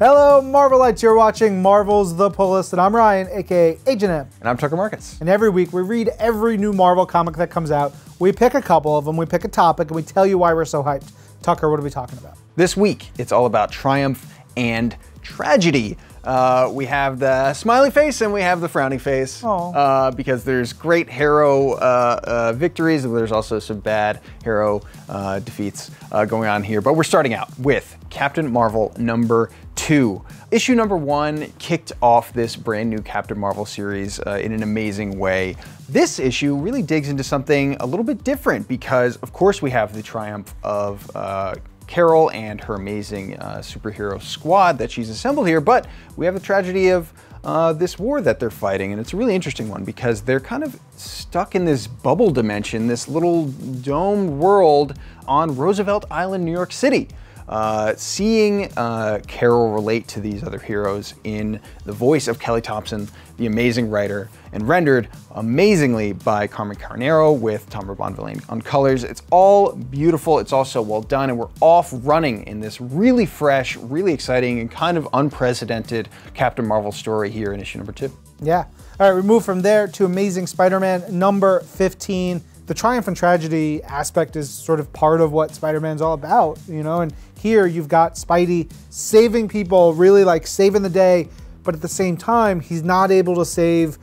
Hello, Marvelites. You're watching Marvel's The Pull List, and I'm Ryan, a.k.a. Agent M. And I'm Tucker Marcus. And every week we read every new Marvel comic that comes out. We pick a couple of them, we pick a topic, and we tell you why we're so hyped. Tucker, what are we talking about? This week, it's all about triumph and tragedy. We have the smiley face and we have the frowning face because there's great hero victories, and there's also some bad hero defeats going on here. But we're starting out with Captain Marvel #2. Issue #1 kicked off this brand new Captain Marvel series in an amazing way. This issue really digs into something a little bit different because, of course, we have the triumph of Carol and her amazing superhero squad that she's assembled here, but we have the tragedy of this war that they're fighting, and it's a really interesting one because they're kind of stuck in this bubble dimension, this little domed world on Roosevelt Island, New York City. Seeing Carol relate to these other heroes in the voice of Kelly Thompson, the amazing writer, and rendered amazingly by Carmen Carnero with Tom Bonvillain on colors. It's all beautiful, it's also well done, and we're off running in this really fresh, really exciting, and kind of unprecedented Captain Marvel story here in issue #2. Yeah. All right, we move from there to Amazing Spider-Man #15. The triumph and tragedy aspect is sort of part of what Spider-Man's all about, you know, and here you've got Spidey saving people, really like saving the day, but at the same time, he's not able to save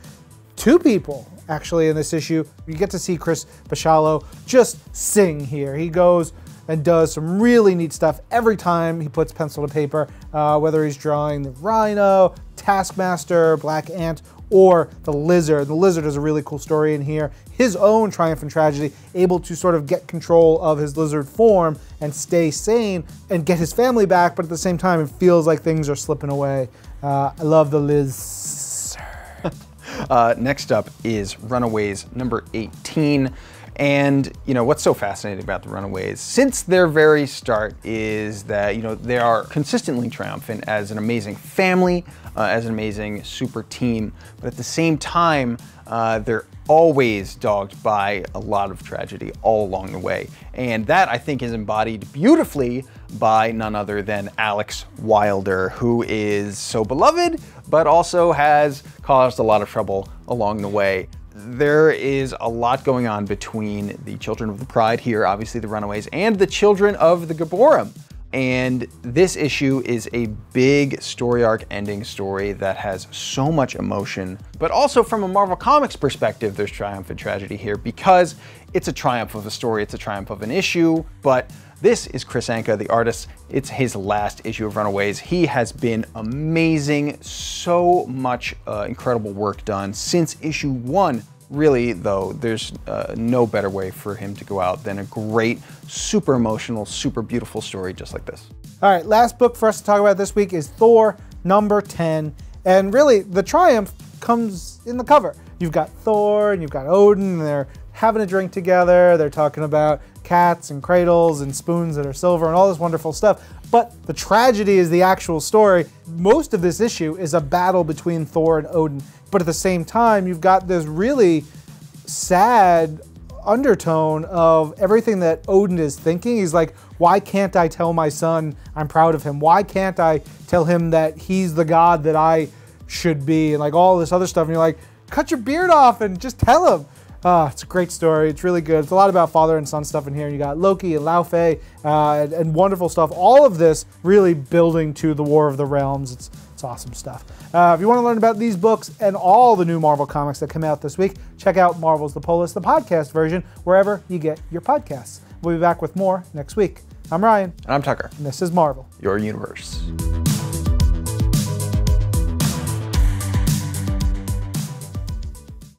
two people, actually, in this issue. You get to see Chris Bachalo just sing here. He goes and does some really neat stuff every time he puts pencil to paper, whether he's drawing the Rhino, Taskmaster, Black Ant, or the Lizard. The Lizard is a really cool story in here. His own triumph and tragedy, able to sort of get control of his lizard form and stay sane and get his family back, but at the same time, it feels like things are slipping away. I love the Liz. Next up is Runaways #18. And, you know, what's so fascinating about the Runaways since their very start is that, you know, they are consistently triumphant as an amazing family, as an amazing super team, but at the same time, they're always dogged by a lot of tragedy all along the way. And that, I think, is embodied beautifully by none other than Alex Wilder, who is so beloved, but also has caused a lot of trouble along the way. There is a lot going on between the Children of the Pride here, obviously the Runaways, and the Children of the Gabborim. And this issue is a big story arc ending story that has so much emotion, but also from a Marvel Comics perspective, there's triumph and tragedy here because it's a triumph of a story, it's a triumph of an issue, but this is Chris Anka, the artist. It's his last issue of Runaways. He has been amazing, so much incredible work done since issue 1. Really, though, there's no better way for him to go out than a great, super emotional, super beautiful story just like this. All right, last book for us to talk about this week is Thor #10. And really, the triumph comes in the cover. You've got Thor and you've got Odin, and they're having a drink together. They're talking about cats and cradles and spoons that are silver and all this wonderful stuff. But the tragedy is the actual story. Most of this issue is a battle between Thor and Odin. But at the same time, you've got this really sad undertone of everything that Odin is thinking. He's like, why can't I tell my son I'm proud of him? Why can't I tell him that he's the god that I should be? And like all this other stuff. And you're like, cut your beard off and just tell him. It's a great story. It's really good. It's a lot about father and son stuff in here. You got Loki and Lao Fei and wonderful stuff. All of this really building to the War of the Realms. It's awesome stuff. If you want to learn about these books and all the new Marvel comics that come out this week, check out Marvel's The Pull List, the podcast version, wherever you get your podcasts. We'll be back with more next week. I'm Ryan. And I'm Tucker. And this is Marvel, your universe.